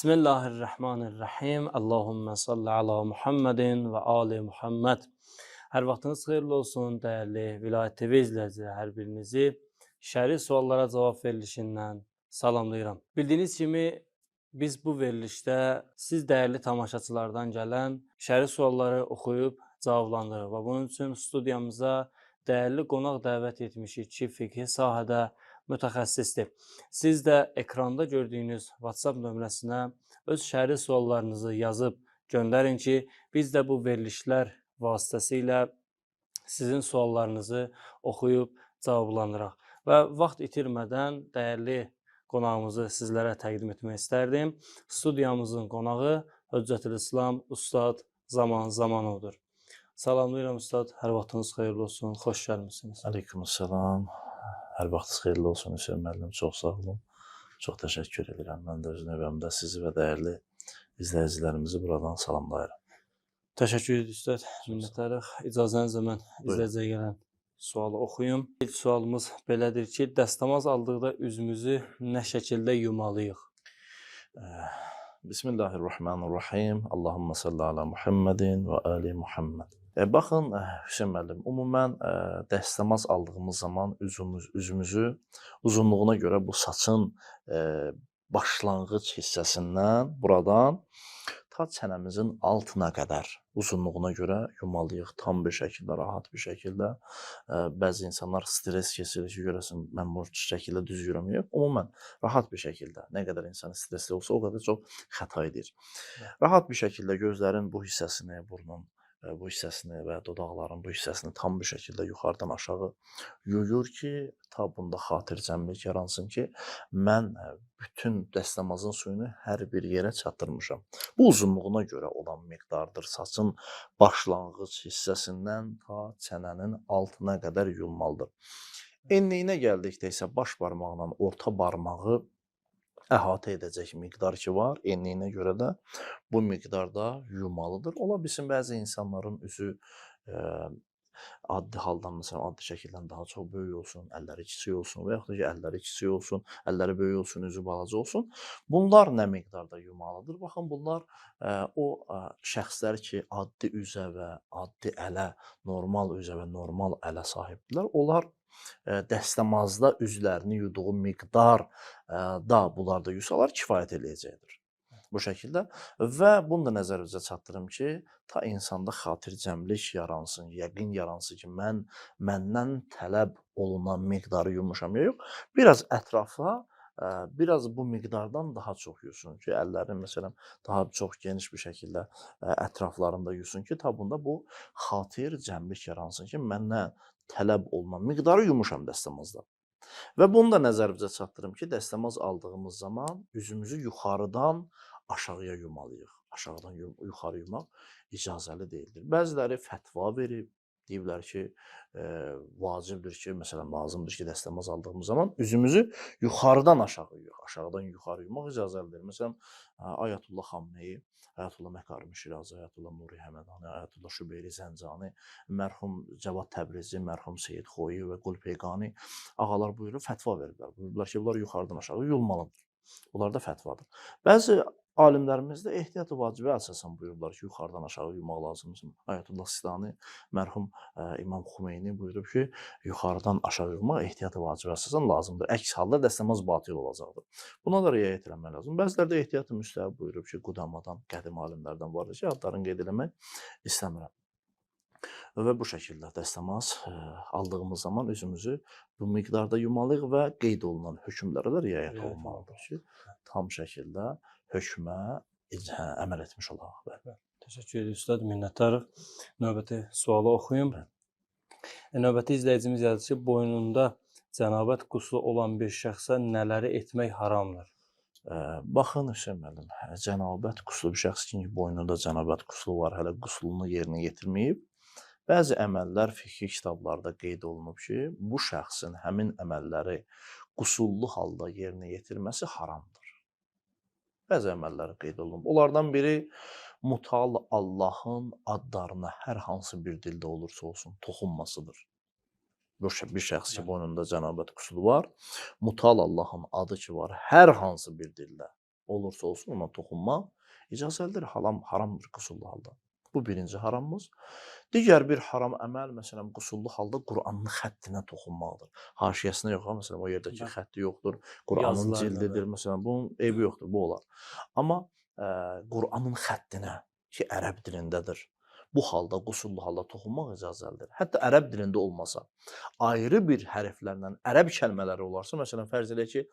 Bismillahirrahmanirrahim. Allahümme salli ala Muhammedin ve ali Muhammed. Hər vaxtınız xeyirli olsun, dəyərli Vilayət TV izləyiciləri, hər birinizi şəri suallara cavab verilişindən salamlayıram. Bildiyiniz kimi, biz bu verilişdə siz dəyərli tamaşaçılardan gələn şəri sualları oxuyub cavablandırırıq və bunun üçün studiyamıza dəyərli qonaq dəvət etmişik ki, fiqhi sahədə mütəxəssisdir. Siz də ekranda gördüyünüz WhatsApp nömrəsinə öz şəri suallarınızı yazıb göndərin ki, biz də bu verilişlər vasitəsilə sizin suallarınızı oxuyub cavablandıraq. Və vaxt itirmədən dəyərli qonağımızı sizlərə təqdim etmək istərdim. Studiyamızın qonağı Höccətülislam Ustad Zaman Zamanovdur. Salamlayıram Ustad, hər vaxtınız xeyirli olsun, xoş gəlmişsiniz. Aleykümselam. Hər vaxtınız xeyirli olsun Hüseyin müəllim, çox sağ olun. Çox təşəkkür edirəm. Mən də öz növbəmdə sizi və dəyərli izləyicilərimizi buradan salamlayıram. Təşəkkür edirik Ustad, minnətdarıq. İcazənizlə mən izləyiciyə gələn sualı oxuyum. İlk sualımız belədir ki, dəstəmaz aldıqda üzümüzü nə şəkildə yumalıyıq? Bismillahirrahmanirrahim. Allahümme salli ala Muhammedin və ali Muhammed. Baxın, Hüseyin müəllim, ümumən dəstəmaz aldığımız zaman üzümüzü uzunluğuna görə bu saçın başlanğıc hissəsindən, buradan ta çənəmizin altına qədər uzunluğuna görə yumalıyıq tam bir şəkildə, rahat bir şəkildə. Bəzi insanlar stres keçirir ki, görəsin, mən bu şəkildə düz yürüməyəm. Ümumən, rahat bir şəkildə, nə qədər insan stresli olsa, o qədər çox xəta edir. Rahat bir şəkildə gözlərin bu hissəsini, burnun bu hissəsini və dodaqların bu hissəsini tam bir şəkildə yuxarıdan aşağı yuyur ki, ta bunda xatircəmlik yaransın ki, mən bütün dəstəmazın suyunu hər bir yerə çatdırmışam. Bu uzunluğuna görə olan miqdardır. Saçın başlanğıc hissəsindən ta çənənin altına qədər yuyulmalıdır. Enliyinə gəldikdə isə baş barmaqla orta barmağı əhatə edəcək miqdar ki var, enliyinə görə də bu miqdarda yumalıdır. Ola bilsin, bəzi insanların üzü addi haldan, məsələn, addi şəkildən daha çox böyük olsun, əlləri kiçik olsun və yaxud da ki, əlləri kiçik olsun, əlləri böyük olsun, üzü balaca olsun. Bunlar nə miqdarda yumalıdır? Baxın, bunlar o şəxslər ki, addi üzə və addi ələ, normal üzə və normal ələ sahibdirlər. Onlar dəstəmazda üzlərini yuduğu miqdar da bunlar da yusalar kifayət eləyəcəkdir. Bu şəkildə və bunu da nəzərinizə çatdırım ki, ta insanda xatircəmlik yaransın, yəqin yaransın ki, məndən tələb olunan miqdarı yummuşam ya yox. Biraz ətrafa, biraz bu miqdardan daha çox yusun ki, əllərini məsələn daha çox geniş bir şəkildə ətraflarında yusun ki, ta bunda bu xatircəmlik yaransın ki, məndən tələb olunan miqdarı yummuşam dəstəmazda. Və bunu da nəzərinizə çatdırım ki, dəstəmaz aldığımız zaman üzümüzü yuxarıdan aşağıya yumalıyıq. Aşağıdan yuxarı yumaq icazəli deyildir. Bəziləri fətva verib, deyiblər ki, vacibdir ki, məsələn, lazımdır ki, dəstəmaz aldığımız zaman üzümüzü yuxarıdan aşağı yuyaq. Aşağıdan yuxarı yumaq icazəlidir. Məsələn, Ayətullah Xameneyi, Ayətullah Məkarimi Şirazi, Ayətullah Nuri Həmədani, Ayətullah Şübeyri Zəncani, mərhum Cəvad Təbrizi, mərhum Seyid Xoyi və Qulpeyqani ağalar buyurub fətva veriblər. Buyurublar ki, bunlar yuxarıdan aşağı yuyulmalıdır. Bunlar da fətvadır. Bəzi alimlərimiz də ehtiyat-ı vacibə əsasən buyurublar ki, yuxarıdan aşağı yumaq lazımdır. Ayətullah Sistani, mərhum İmam Xumeyni buyurub ki, yuxarıdan aşağı yumaq ehtiyat-ı vacibə əsasən lazımdır. Əks halda dəstəmaz batil olacaqdır. Buna da riayət etmək lazım. Bəziləri də ehtiyat-ı müstəhəb buyurub ki, qudamadan, qədim alimlərdən vardır ki, adlarını qeyd eləmək istəmirəm. Və bu şəkildə dəstəmaz aldığımız zaman üzümüzü bu miqdarda yumalıyıq və qeyd olunan hökmlərə də riayət olmalıdır ki, tam şəkildə hökmə əməl etmiş olaq. Təşəkkür edirik Ustad, minnətdarıq. Növbəti sualı oxuyum. Növbəti izləyicimiz yazır ki, boynunda cənabət quslu olan bir şəxsə nələri etmək haramdır? Baxın Hüseyin müəllim, cənabət quslu bir şəxs ki, boynunda cənabət quslu var, hələ quslunu yerinə yetirməyib. Bəzi əməllər fixi kitablarda qeyd olunub ki, bu şəxsin həmin əməlləri qusullu halda yerinə yetirməsi haramdır. Bəzi əməllər qeyd olunub. Onlardan biri mutal Allahın adlarına hər hansı bir dildə olursa olsun toxunmasıdır. Bir şəxs ki, boynunda cənabət qusulu var, mutal Allahın adı ki var hər hansı bir dildə olursa olsun ona toxunmaq icazəlidir, haramdır qusullu halda. Bu birinci haramımız. Digər bir haram əməl, məsələn, qusullu halda Quranın xəttinə toxunmaqdır. Haşiyəsinə yox, məsələn, o yerdəki Bəli. xətti yoxdur, Quranın Yazılarına cildidir, da. məsələn, bunun eybi yoxdur, bu olar. Amma Quranın xəttinə ki, ərəb dilindədir, bu halda, qusullu halda toxunmaq icazəlidir. Hətta ərəb dilində olmasa, ayrı bir hərflərlə ərəb kəlmələri olarsa, məsələn, fərz edək ki,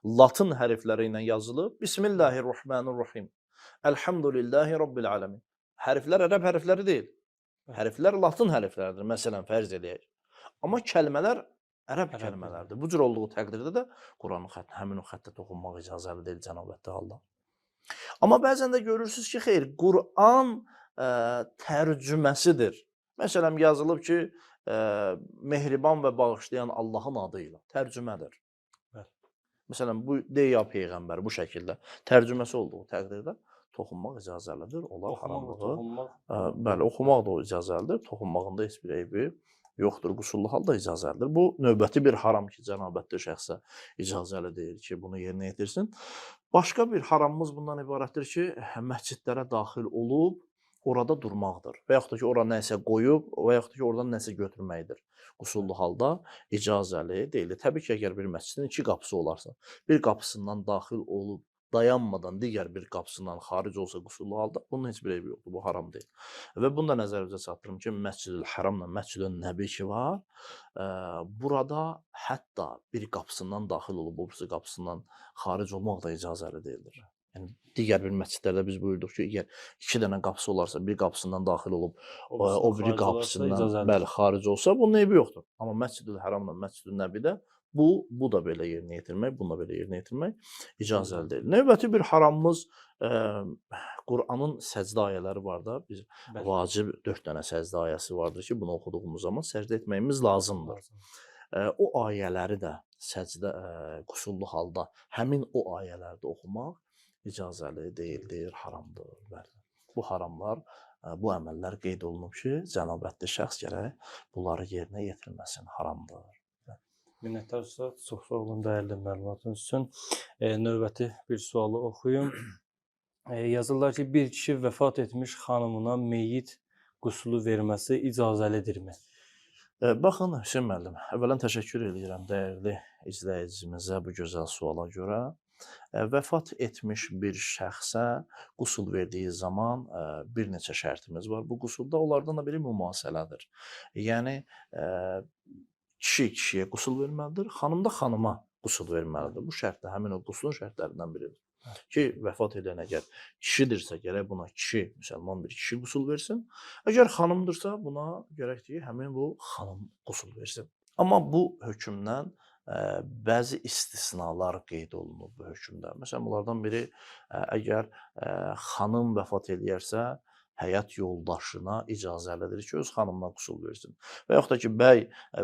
latın hərfləri ilə yazılıb, Bismillahirrahmanirrahim, Elhamdülillahi Rabbil alamin. Hərflər ərəb hərfləri deyil. Hərflər latın hərfləridir, məsələn, fərz edək. Amma kəlmələr ərəb kəlmələrdir. Bu cür olduğu təqdirdə də Quranın xətti, həmin o xəttə toxunmaq icazəli deyil cənabətdə halda. Amma bəzən də görürsünüz ki, xeyr, Quran tərcüməsidir. Məsələn, yazılıb ki, mehriban və bağışlayan Allahın adı ilə tərcümədir. Məsələn, bu deyə Peyğəmbər bu şəkildə tərcüməsi olduğu təqdirdə toxunmaq icazəlidir. Onlar haramlığı, bəli, oxumaq da icazəlidir. Toxunmağında heç bir eybi yoxdur. Qusullu halda icazəlidir. Bu növbəti bir haram ki, cənabətli şəxsə icazəli deyil ki, bunu yerinə yetirsin. Başqa bir haramımız bundan ibarətdir ki, məscidlərə daxil olub orada durmaqdır. Və yaxud da ki, ora nəsə qoyub və yaxud da ki, oradan nəsə götürməkdir. Qusullu halda icazəli deyil. Təbii ki, əgər bir məscidin 2 qapısı olarsa, bir qapısından daxil olub dayanmadan digər bir qapısından xaric olsa qusullu halda, bunun heç bir eybi yoxdur. Bu haram deyil. Və bunu da nəzərinizə çatdırım ki, Məscid-ül Həramla Məscid-ül Nəbi ki var, burada hətta bir qapısından daxil olub, o birisi qapısından xaric olmaq da icazəli deyildir. Yəni, digər bir məscidlərdə biz buyurduq ki, əgər 2 dənə qapısı olarsa, bir qapısından daxil olub, o biri qapısından bəli, xaric olsa, bunun eybi yoxdur. Amma Məscid-ül Həramla Məscid-ül Nəbidə bu da belə yerinə yetirmək, bununla belə yerinə yetirmək icazəli deyil. Növbəti bir haramımız Quranın səcdə ayələri var da, biz vacib 4 dənə səcdə ayəsi vardır ki, bunu oxuduğumuz zaman səcdə etməyimiz lazımdır. O ayələri də səcdə qusullu halda həmin o ayələrdə oxumaq icazəli deyildir, haramdır. Bəli. Bu haramlar, bu əməllər qeyd olunub ki, cənabətli şəxs gərək bunları yerinə yetirməsin, haramdır. Minnətlər Ustad, çox sağ olun dəyərli məlumatınız üçün. Növbəti bir sualı oxuyum. Yazırlar ki, bir kişi vəfat etmiş xanımına meyyit qusulu verməsi icazəlidirmi? Baxın, Hüseyn müəllim, əvvələn təşəkkür edirəm dəyərli izləyicimizə bu gözəl suala görə. Vəfat etmiş bir şəxsə qusul verdiyi zaman bir neçə şərtimiz var. Bu qusulda onlardan da biri mümasələdir. Yəni, kişi kişiyə qusul verməlidir, xanım da xanıma qusul verməlidir. Bu şərt də həmin o qusulun şərtlərindən biridir. Ki, vəfat edən əgər kişidirsə, gərək buna kişi, müsəlman bir kişi qusul versin. Əgər xanımdırsa, buna gərək ki, həmin bu xanım qusul versin. Amma bu hökmdən bəzi istisnalar qeyd olunub bu hökmdə. Məsələn, bunlardan biri, əgər xanım vəfat eləyərsə, həyat yoldaşına icazəlidir ki, öz xanımına qusul versin. Və yaxud da ki, bəy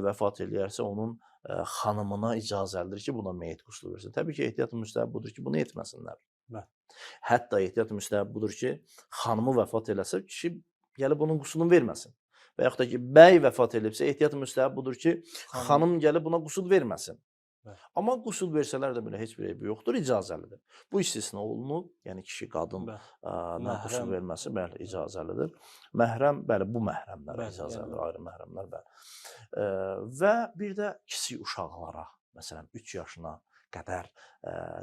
vəfat eləyərsə, onun xanımına icazəlidir ki, buna meyyit qusulu versin. Təbii ki, ehtiyat müstəhəb budur ki, bunu etməsinlər. Hətta ehtiyat müstəhəb budur ki, xanımı vəfat eləsə, kişi gəlib onun qusulunu verməsin. Və yaxud da ki, bəy vəfat elibsə, ehtiyat müstəhəb budur ki, xanım gəlib buna qusul verməsin. Amma qusul versələr də belə heç bir eybi yoxdur, icazəlidir. Bu istisna olunub, yəni kişi, qadın qusul verməsi bəli, icazəlidir. Məhrəm, bəli, bu məhrəmlər icazəlidir, ayrı məhrəmlər, bəli. Və bir də kiçik uşaqlara, məsələn, 3 yaşına qədər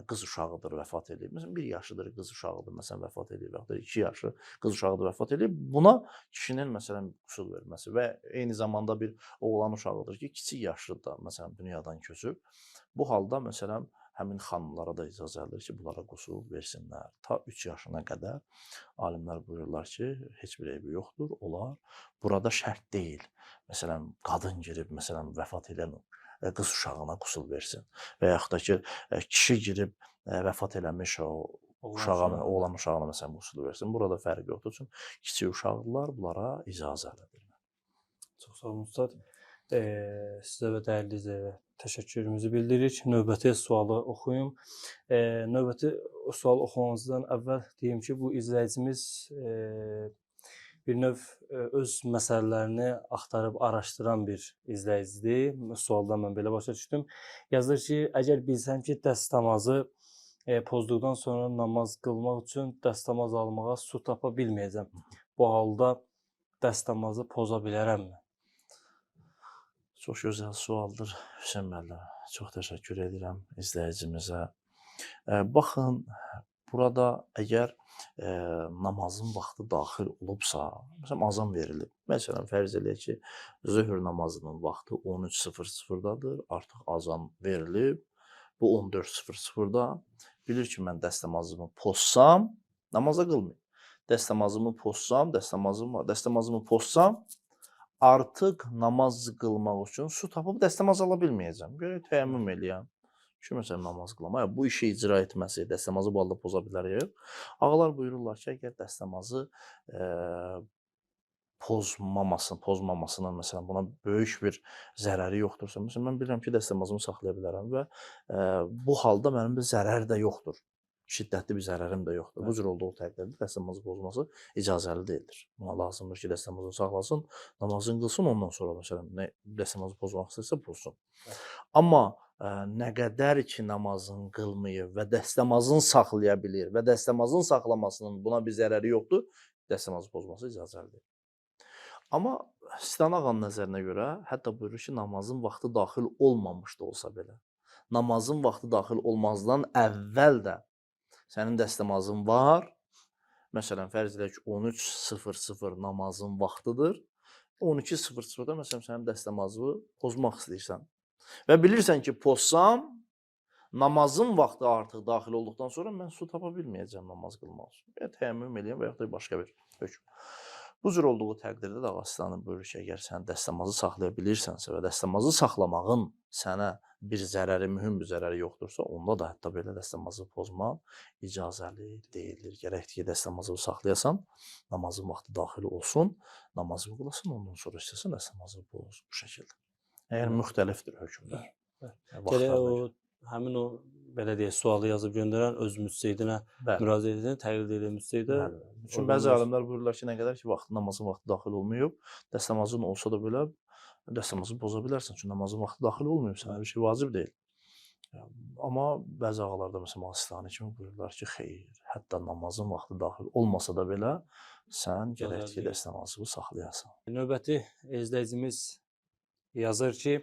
qız uşağıdır, vəfat edib. Məsələn, 1 yaşıdır, qız uşağıdır, məsələn, vəfat edib, yaxud da 2 yaşı qız uşağıdır, vəfat edib. Buna kişinin, məsələn, qusul verməsi və eyni zamanda bir oğlan uşağıdır ki, kiçik yaşlıdır, məsələn, dünyadan köçüb. Bu halda, məsələn, həmin xanımlara da icazəlidir ki, bunlara qusul versinlər. Ta 3 yaşına qədər alimlər buyururlar ki, heç bir eybi yoxdur, olar. Burada şərt deyil. Məsələn, qadın girib, məsələn, vəfat edən qız uşağına qusul versin. Və yaxud da ki, kişi girib vəfat eləmiş oğlan uşağına məsələn qusul versin. Burada fərq yoxdur. Çünki kiçik uşaqlar bunlara icazəlidir. Çox sağ olun Ustad. Sizə və dəyərli izləyicilər təşəkkürümüzü bildiririk. Növbəti sualı oxuyum. Növbəti sual oxumamızdan əvvəl deyim ki, bu izləyicimiz bir növ öz məsələlərini axtarıb araşdıran bir izləyicidir. Sualdan mən belə başa düşdüm. Yazır ki, əgər bilsəm ki, dəstəmazı pozduqdan sonra namaz qılmaq üçün dəstəmaz almağa su tapa bilməyəcəm. Bu halda dəstəmazı poza bilərəmmi? Çox gözəl sualdır Hüseyn müəllim. Çox təşəkkür edirəm izləyicimizə. Baxın, burada əgər namazın vaxtı daxil olubsa, məsələn azan verilib. Məsələn, fərz eləyək ki, zöhr namazının vaxtı 13:00-dadır, artıq azan verilib. Bu 14:00-da bilir ki, mən dəstəmazımı pozsam, namaza qılmayım. Dəstəmazımı pozsam, dəstəmazım var. Dəstəmazımı pozsam, artıq namaz qılmaq üçün su tapıb dəstəmaz ala bilməyəcəm. Görək təyyəmmüm eləyəm. Ki, məsələn, namaz qılam. Bu işi icra etməsi, dəstəmazı bu halda poza bilərik. Ağalar buyururlar ki, əgər dəstəmazı pozmamasının, məsələn, buna böyük bir zərəri yoxdursa, məsələn, mən bilirəm ki, dəstəmazımı saxlaya bilərəm və bu halda mənim bir zərər də yoxdur. Şiddətli bir zərərim də yoxdur. Bu cür olduğu təqdirdə dəstəmazı pozması icazəli deyildir. Buna lazımdır ki, dəstəmazı saxlasın, namazını qılsın, ondan sonra məsələn, dəstəmazı pozmaq istəyirsə pozsun. Amma nə qədər ki, namazını qılmayıb və dəstəmazını saxlaya bilir və dəstəmazını saxlamasının buna bir zərəri yoxdur, dəstəmazı pozması icazəlidir. Amma Sinan ağanın nəzərinə görə, hətta buyurur ki, namazın vaxtı daxil olmamış da olsa belə, namazın vaxtı daxil olmazdan əvvəl də sənin dəstəmazın var. Məsələn, fərz edək ki, 13:00 namazın vaxtıdır. 12:00-da məsələn, sənin dəstəmazı pozmaq istəyirsən. Və bilirsən ki, pozsam, namazın vaxtı artıq daxil olduqdan sonra mən su tapa bilməyəcəm namaz qılmaq üçün. Ya təyyəmmüm eləyəm və yaxud da başqa bir hökm. Bu cür olduğu təqdirdə də Ağaslanın buyurur ki, əgər sən dəstəmazı saxlaya bilirsənsə və dəstəmazı saxlamağın sənə bir zərəri, mühüm bir zərəri yoxdursa, onda da hətta belə dəstəmazı pozmaq icazəli deyildir. Gərəkdir ki, dəstəmazı saxlayasan, namazın vaxtı daxil olsun, namazını qılasın, ondan sonra istəsən dəstəmazı poz bu şəkildə. Yəni müxtəlifdir hökmlər. Həmin o belə deyək, sualı yazıb göndərən öz müstəhdinə müraciət edən, təqlid edən müstəhdə. Çünki bəzi alimlər buyururlar ki, nə qədər ki, namazın vaxtı daxil olmayıb, dəstəmazın olsa da belə dəstəmazı poza bilərsən. Çünki namazın vaxtı daxil olmayıb, sənə bir şey vacib deyil. Amma bəzi ağalarda, məsələn, Asistani kimi buyururlar ki, xeyr, hətta namazın vaxtı daxil olmasa da belə, sən gərək ki, dəstəmazı saxlayasan. Növbəti izləyicimiz yazır ki,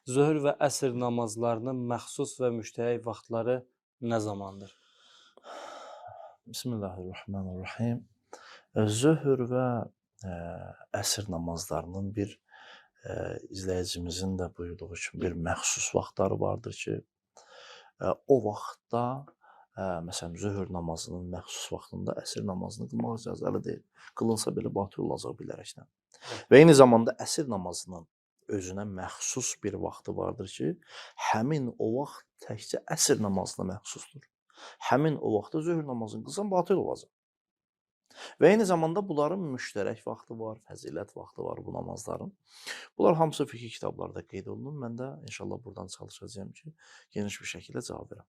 zöhr və əsr namazlarının məxsus və müştərək vaxtları nə zamandır? Bismillahirrahmanirrahim. Zöhr və əsr namazlarının bir izləyicimizin də buyurduğu kimi bir məxsus vaxtları vardır ki, o vaxtda, məsələn, zöhr namazının məxsus vaxtında əsr namazını qılmaq icazəli deyil. Qılınsa belə batıl olacaq bilərəkdən. Və eyni zamanda əsr namazının özünə məxsus bir vaxtı vardır ki, həmin o vaxt təkcə əsr namazına məxsusdur. Həmin o vaxtda zöhr namazını qılsan batıl olacaq. Və eyni zamanda bunların müştərək vaxtı var, fəzilət vaxtı var bu namazların. Bunlar hamısı fiqh kitablarda qeyd olunur. Mən də inşallah buradan çalışacağım ki, geniş bir şəkildə cavab verəm.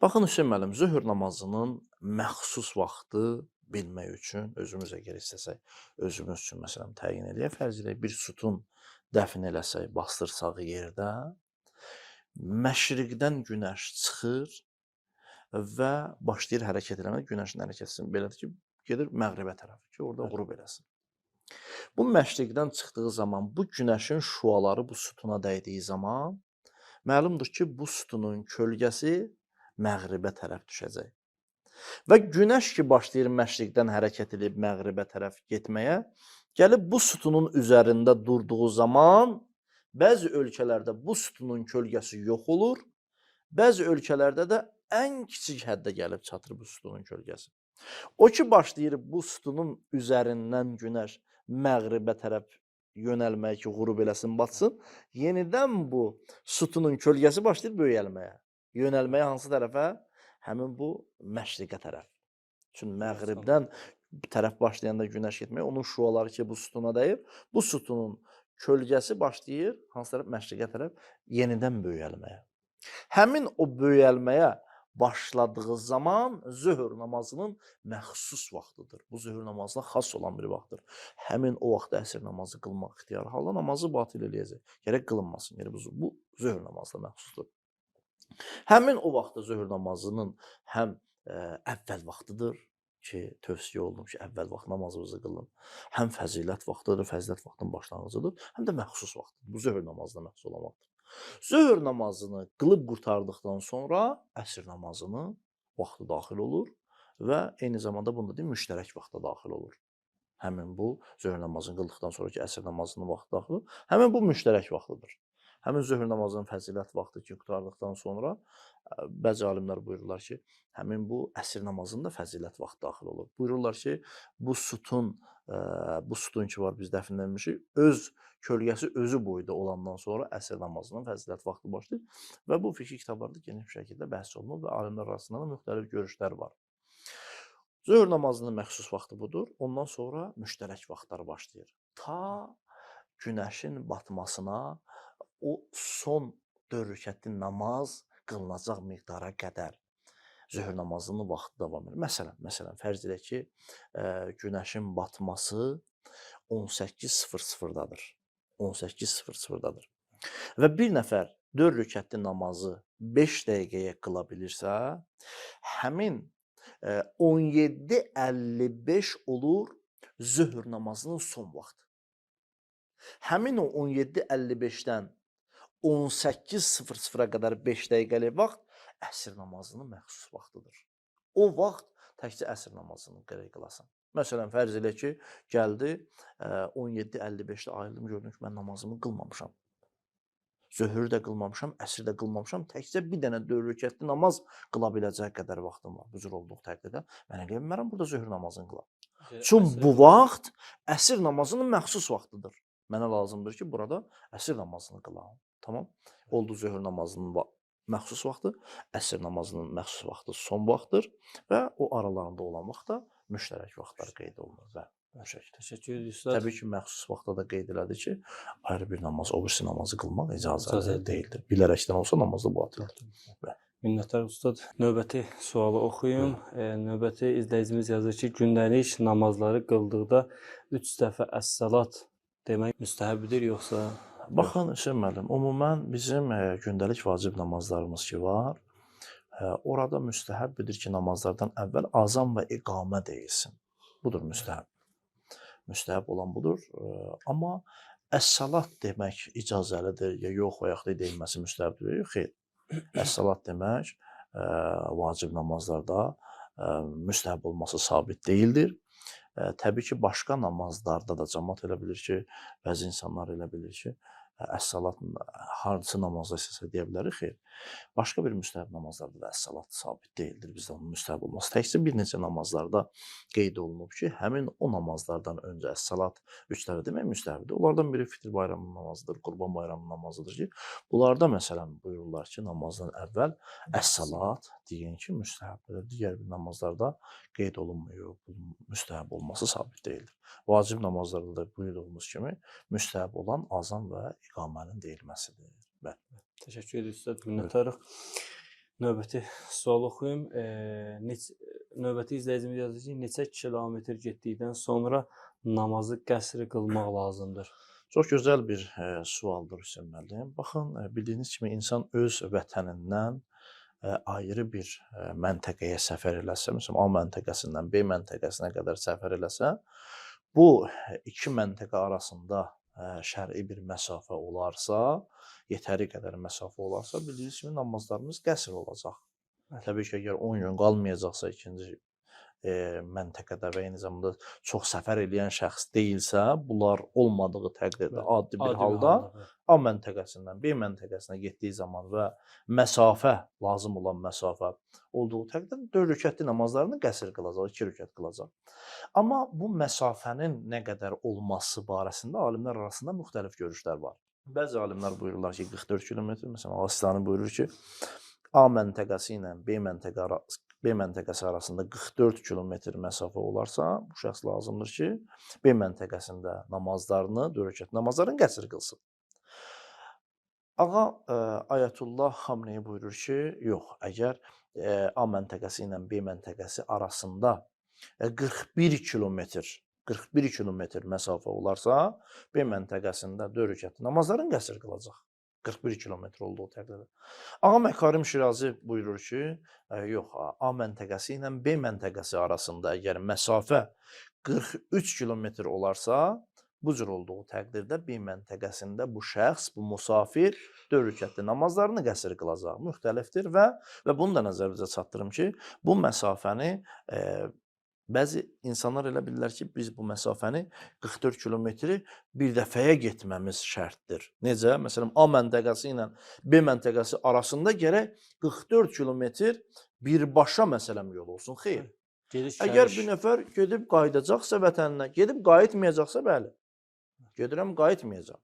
Baxın Hüseyn müəllim, zöhr namazının məxsus vaxtı bilmək üçün özümüz əgər istəsək, özümüz üçün məsələn təyin eləyək, fərz edək bir sütun dəfn eləsək, bastırsaq yerdə, məşriqdən günəş çıxır və başlayır hərəkət eləmək, günəşin hərəkəti belədir ki, gedir məğribə tərəfi ki, orada qürub eləsin. Bu məşriqdən çıxdığı zaman, bu günəşin şüaları bu sütuna dəydiyi zaman, məlumdur ki, bu sütunun kölgəsi məğribə tərəf düşəcək. Və günəş ki, başlayır məşriqdən hərəkət edib məğribə tərəf getməyə, gəlib bu sütunun üzərində durduğu zaman, bəzi ölkələrdə bu sütunun kölgəsi yox olur, bəzi ölkələrdə də ən kiçik həddə gəlib çatır bu sütunun kölgəsi. O ki, başlayır bu sütunun üzərindən günəş məğribə tərəf yönəlməyə ki, qürub eləsin, batsın, yenidən bu sütunun kölgəsi başlayır böyüyəlməyə. Yönəlməyə hansı tərəfə? Həmin bu məşriqə tərəf. Çünki məğribdən tərəf başlayanda günəş getməyə, onun şüaları ki, bu sütuna dəyir, bu sütunun kölgəsi başlayır hansı tərəf? Məşriqə tərəf yenidən böyüyəlməyə. Həmin o böyüyəlməyə başladığı zaman zöhr namazının məxsus vaxtıdır. Bu zöhr namazına xas olan bir vaxtdır. Həmin o vaxtda əsr namazı qılmaq ixtiyarı halda namazı batil eləyəcək. Gərək qılınmasın. Yəni bu zöhr namazına məxsusdur. Həmin o vaxtda zöhr namazının həm əvvəl vaxtıdır ki, tövsiyə olunub ki, əvvəl vaxt namazınızı qılın. Həm fəzilət vaxtıdır, fəzilət vaxtının başlanğıcıdır, həm də məxsus vaxtdır. Bu zöhr namazına məxsus olan vaxtdır. Zöhr namazını qılıb qurtardıqdan sonra əsr namazının vaxtı daxil olur və eyni zamanda bunda deyim müştərək vaxta daxil olur. Həmin bu zöhr namazını qıldıqdan sonraki əsr namazının vaxtı daxil olur. Həmin bu müştərək vaxtıdır. Həmin zöhr namazının fəzilət vaxtı ki, qurtardıqdan sonra bəzi alimlər buyururlar ki, həmin bu əsr namazında fəzilət vaxtı daxil olur. Buyururlar ki, bu sütun ki var biz dəfn etmişik, öz kölgəsi özü boyda olandan sonra əsr namazının fəzilət vaxtı başlayır və bu fiqh kitablarda geniş şəkildə bəhs olunur və alimlər arasında da müxtəlif görüşlər var. Zöhr namazının məxsus vaxtı budur. Ondan sonra müştərək vaxtlar başlayır. Ta günəşin batmasına o son 4 rükətli namaz qılınacaq miqdara qədər zöhr namazının vaxtı davam edir. Məsələn, fərz edək ki, günəşin batması 18:00-dadır. 18:00-dadır. Və bir nəfər 4 rükətli namazı 5 dəqiqəyə qıla bilirsə, həmin 17:55 olur zöhr namazının son vaxtı. Həmin o 17:55-dən 18:00-a qədər 5 dəqiqəlik vaxt əsr namazının məxsus vaxtıdır. O vaxt təkcə əsr namazını qeyd qılasan. Məsələn, fərz elə ki, gəldi 17:55-də ayıldım, gördüm ki, mən namazımı qılmamışam. Zöhrü də qılmamışam, əsri də qılmamışam. Təkcə bir dənə 4 rükətli namaz qıla biləcək qədər vaxtım var. Bu cür olduğu təqdirdə mən elə bilmərəm burada zöhr namazını qılam. Çünki bu vaxt əsr namazının məxsus vaxtıdır. Mənə lazımdır ki, burada əsr namazını qılam. Tamam? Oldu zöhr namazının məxsus vaxtı, əsr namazının məxsus vaxtı son vaxtdır və o aralarında olan vaxtda müştərək vaxtlar qeyd olunur və bu şəkildə. Təşəkkür edirik Üstad. Təbii ki, məxsus vaxtda da qeyd elədi ki, ayrı bir namaz, o birisi namazı qılmaq icazəli deyildir. Bilərəkdən olsa namazı batildir. Minnətlər Ustad. Növbəti sualı oxuyum. Növbəti izləyicimiz yazır ki, gündəlik namazları qıldıqda 3 dəfə əs-salat demək müstəhəbdir yoxsa? Baxın, Hüseyn müəllim, ümumən bizim gündəlik vacib namazlarımız ki var, orada müstəhəbdir ki, namazlardan əvvəl azan və iqamə deyilsin. Budur müstəhəb. Müstəhəb olan budur. Amma əs-salat demək icazəlidir ya yox və yaxud da deyilməsi müstəhəbdir. Xeyr. Əs-salat demək vacib namazlarda müstəhəb olması sabit deyildir. Təbii ki, başqa namazlarda da cəmaət elə bilir ki, bəzi insanlar elə bilir ki, əs-salat hansı namazda isə deyə bilərik, xeyr. Başqa bir müstəhəb namazlarda da əs-salat sabit deyildir bizdə onun müstəhəb olması. Təkcə bir neçə namazlarda qeyd olunub ki, həmin o namazlardan öncə əs-salat 3 dəfə demək müstəhəbdir. Onlardan biri Fitr bayramının namazıdır, Qurban bayramının namazıdır ki, bunlarda məsələn buyururlar ki, namazdan əvvəl əs-salat deyin ki, müstəhəbdir. Digər bir namazlarda qeyd olunmuyor, müstəhəb olması sabit deyildir. Vacib namazlarda da buyurduğumuz kimi müstəhəb olan azan və iqamənin deyilməsidir. Bəli. Təşəkkür edirik Üstad. Minnətdarıq. Növbəti sual oxuyum. Növbəti izləyicimiz yazır ki, neçə kilometr getdikdən sonra namazı qəsr qılmaq lazımdır? Çox gözəl bir sualdır Hüseyn müəllim. Baxın, bildiyiniz kimi insan öz vətənindən ayrı bir məntəqəyə səfər eləsə, məsələn, A məntəqəsindən B məntəqəsinə qədər səfər eləsə, bu iki məntəqə arasında şər'i bir məsafə olarsa, yetəri qədər məsafə olarsa, bildiyiniz kimi namazlarımız qəsr olacaq. Təbii ki, əgər 10 gün qalmayacaqsa ikinci məntəqədə və eyni zamanda çox səfər edən şəxs deyilsə, bunlar olmadığı təqdirdə adi bir halda A məntəqəsindən B məntəqəsinə getdiyi zaman və məsafə, lazım olan məsafə olduğu təqdirdə 4 rükətli namazlarını qəsr qılacaq, 2 rükət qılacaq. Amma bu məsafənin nə qədər olması barəsində alimlər arasında müxtəlif görüşlər var. Bəzi alimlər buyururlar ki, 44 kilometr, məsələn, Asistani buyurur ki, A məntəqəsi ilə B məntəqəsi arasında 44 kilometr məsafə olarsa, bu şəxs lazımdır ki, B məntəqəsində namazlarını, 4 rükət namazlarını qəsr qılsın. Ağa Ayətullah Xamneyi buyurur ki, yox, əgər A məntəqəsi ilə B məntəqəsi arasında 41 kilometr məsafə olarsa, B məntəqəsində 4 rükət namazların qəsr qılacaq. 41 kilometr olduğu təqdirdə. Ağa Məkarim Şirazi buyurur ki, yox, A məntəqəsi ilə B məntəqəsi arasında əgər məsafə 43 kilometr olarsa, bu cür olduğu təqdirdə B məntəqəsində bu şəxs, bu musafir 4 rükətli namazlarını qəsr qılacaq. Müxtəlifdir və bunu da nəzərinizə çatdırım ki, bu məsafəni bəzi insanlar elə bilirlər ki, biz bu məsafəni 44 kilometri bir dəfəyə getməmiz şərtdir. Necə? Məsələn, A məntəqəsi ilə B məntəqəsi arasında gərək 44 kilometr birbaşa məsələn yol olsun. Xeyr. Əgər bir nəfər gedib qayıdacaqsa vətəninə, gedib qayıtmayacaqsa, bəli, gedirəm, qayıtmayacaq.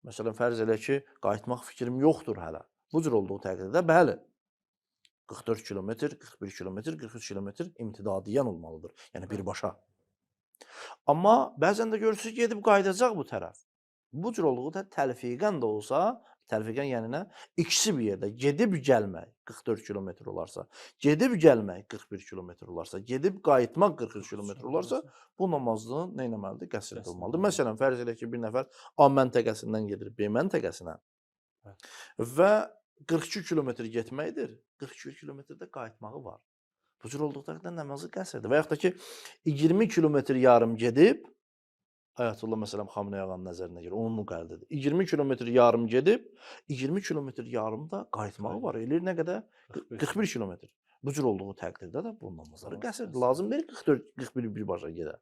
Məsələn, fərz elə ki, qayıtmaq fikrim yoxdur hələ. Bu cür olduğu təqdirdə, bəli, 44 kilometr, 41 kilometr, 43 kilometr imtidadiyyən olmalıdır. Yəni birbaşa. Amma bəzən də görürsünüz gedib qayıdacaq bu tərəf. Bu cür olduğu da təlfiqən də olsa, təlfiqən yəni nə? İkisi bir yerdə gedib gəlmək 44 kilometr olarsa, gedib gəlmək 41 kilometr olarsa, gedib qayıtmaq 43 kilometr olarsa, bu namazın nə etməlidir? Qəsr qılmalıdır. Məsələn, fərz elə ki, bir nəfər A məntəqəsindən gedir B məntəqəsinə və 42 kilometr getməkdir, 42 kilometrdə qayıtmağı var. Bu cür olduqda namazı qəsrdir. Və yaxud da ki, 20 kilometr yarım gedib, Ayətullah məsələn Xameneyi ağanın nəzərinə görə, onun müqəllididir. 20 kilometr yarım gedib, 20 kilometr yarımda qayıtmağı var. Eləyir nə qədər? 41 kilometr. Bu cür olduğu təqdirdə də bu namazları qəsrdir. Lazım deyil 44-41 birbaşa gedə.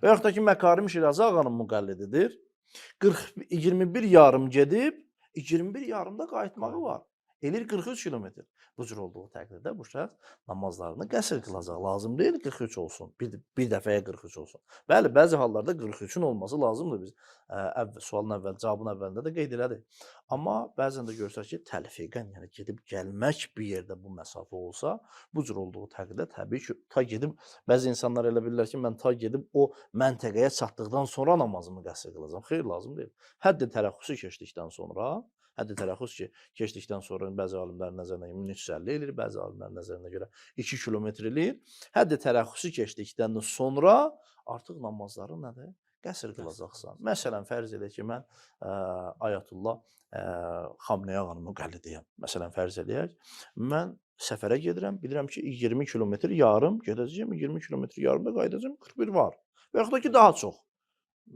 Və yaxud da ki, Məkarim Şirazi ağanın müqəllididir. 21 yarım gedib, 21 yarımda qayıtmağı var. Eləyir 43 kilometr. Bu cür olduğu təqdirdə bu şəxs namazlarını qəsr qılacaq. Lazım deyil 43 olsun. Bir dəfəyə 43 olsun. Bəli, bəzi hallarda 43-ün olması lazımdır. Biz sualın cavabın əvvəlində də qeyd elədik. Amma bəzən də görsək ki, təlfiqən, yəni gedib gəlmək bir yerdə bu məsafə olsa, bu cür olduğu təqdirdə təbii ki, ta gedib, bəzi insanlar elə bilirlər ki, mən ta gedib o məntəqəyə çatdıqdan sonra namazımı qəsr qılacam. Xeyr, lazım deyil. Həddi tərəxxüsü keçdikdən sonra, həddi tərəxxüs ki, keçdikdən sonra bəzi alimlərin nəzərinə 1350 eləyir, bəzi alimlərin nəzərinə görə 2 kilometr eləyir. Həddi tərəxxüsü keçdikdən sonra artıq namazları nədir? Qəsr qılacaqsan. Məsələn, fərz edək ki, mən Ayətullah Xameneyi ağanın müqəllidiyəm. Məsələn, fərz edək, mən səfərə gedirəm, bilirəm ki, 20 kilometr yarım gedəcəyəm, 20 kilometr yarımda qayıdacağım, 41 var. Və yaxud da ki, daha çox.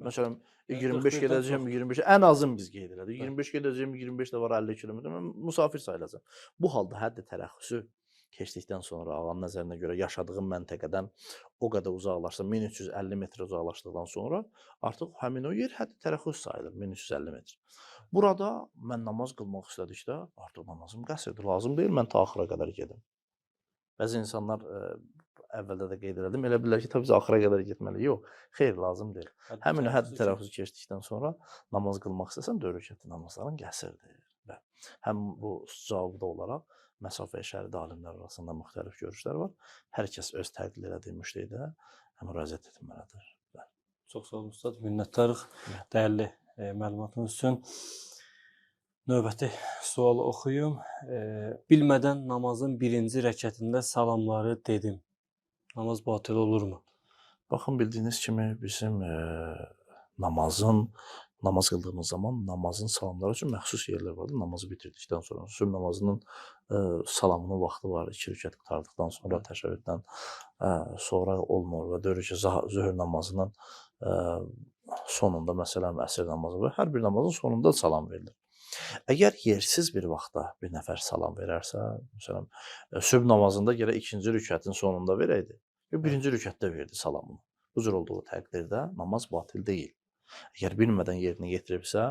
Məsələn, 25 gedəcəyəm, 25, ən azın biz qeyd elədik. 25 gedəcəyəm, 25 də var 50 kilometr, mən musafir sayılacam. Bu halda həddi tərəxxüsü keçdikdən sonra ağanın nəzərinə görə yaşadığım məntəqədən o qədər uzaqlaşsa, 1350 metr uzaqlaşdıqdan sonra artıq həmin o yer həddi tərəxxüs sayılır, 1350 metr. Burada mən namaz qılmaq istədikdə artıq namazım qəsrdir, lazım deyil, mən ta axıra qədər gedim. Bəzi insanlar əvvəldə də qeyd elədim, elə bilirlər ki, tabii biz axıra qədər getməliyik. Yox, xeyr, lazım deyil. Həmin həddi tərəxxüsü keçdikdən sonra namaz qılmaq istəsən, 4 rükətli namazların qəsrdir. Və həm bu cavabda olaraq məsafə şəridi alimlər arasında müxtəlif görüşlər var. Hər kəs öz təqlid elədiyi müştəhidə müraciət etməlidir. Çox sağ olun ustad, minnətdarıq dəyərli məlumatınız üçün. Növbəti sualı oxuyum. Bilmədən namazın birinci rəkətində salamları dedim. Namaz batil olurmu? Baxın, bildiyiniz kimi bizim namaz qıldığımız zaman namazın salamları üçün məxsus yerlər vardır. Namazı bitirdikdən sonra sübh namazının salamının vaxtı var. 2 rükət qurtardıqdan sonra təşəbbüddən sonra olmur və görürük ki, zöhr namazının sonunda məsələn əsr namazı var. Hər bir namazın sonunda salam verilir. Əgər yersiz bir vaxtda bir nəfər salam verərsə, məsələn, sübh namazında gərək 2-ci rükətin sonunda verəydi. 1-ci rükətdə verdi salamını. Bu cür olduğu təqdirdə namaz batil deyil. Əgər bilmədən yerinə yetiribsə,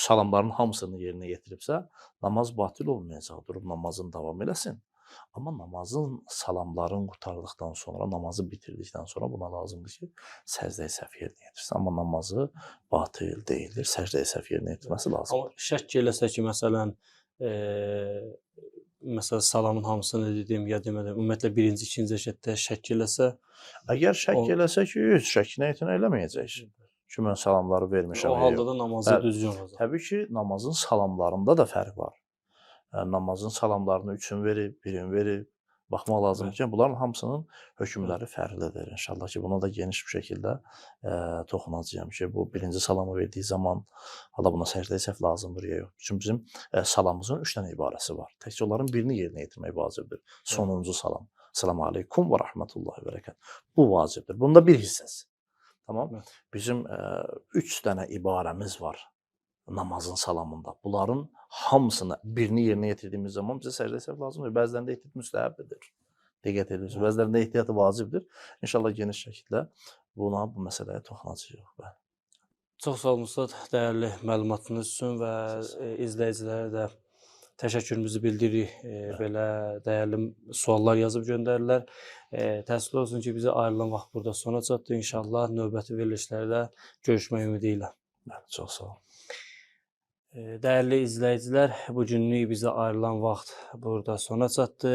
salamların hamısını yerinə yetiribsə, namaz batil olmayacaq, durub namazını davam eləsin. Amma namazın salamların qurtardıqdan sonra, namazı bitirdikdən sonra buna lazımdır ki, səcdə-i səhv yerinə yetirsin. Amma namazı batil deyildir, səcdə-i səhv yerinə yetirməsi lazımdır. Amma şək eləsə ki, məsələn, salamın hamısını dedim, ya demədim, ümumiyyətlə birinci, ikinci rəkətdə şək eləsə... Əgər şək eləsə ki, şəkinə etinə eləməyəcək ki, mən salamları vermişəm. O halda da namazı düzgün olacaq. Təbii ki, namazın salamlarında da fərq var. Namazın salamlarını üçün verib, birini verib, baxmaq lazımdır Bəli. ki, bunların hamısının hökmləri fərqlidir. İnşallah ki, buna da geniş bir şəkildə toxunacağam ki, bu birinci salamı verdiyi zaman hala buna səcdə etmək lazımdır ya yox. Çünki bizim salamımızın 3 dənə ibarəsi var. Təkcə onların birini yerinə yetirmək vacibdir. Sonuncu salam. Assalamu aleykum və rahmetullahi və bərəkət. Bu vacibdir. Bunda bir hissəsi. Tamam? Evet. Bizim 3 dənə ibarəmiz var namazın salamında. Bunların hamısını birini yerinə yetirdiyimiz zaman bizə səcdə etmək lazımdır. Bəzilərində ehtiyat müstəhəbdir. Diqqət edirsiniz. Bəzilərində ehtiyat vacibdir. İnşallah geniş şəkildə bu məsələyə toxunacağıq. Bəli. Çox sağ olun Ustad, dəyərli məlumatınız üçün və izləyicilərə də təşəkkürümüzü bildiririk. Belə dəyərli suallar yazıb göndərirlər. Təəssüf olsun ki, bizə ayrılan vaxt burada sona çatdı. İnşallah növbəti verilişlərdə görüşmək ümidi ilə. Bəli, çox sağ olun. Dəyərli izləyicilər, bu günlük bizə ayrılan vaxt burada sona çatdı.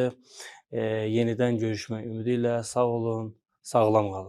Yenidən görüşmək ümidi ilə sağ olun, sağlam qalın.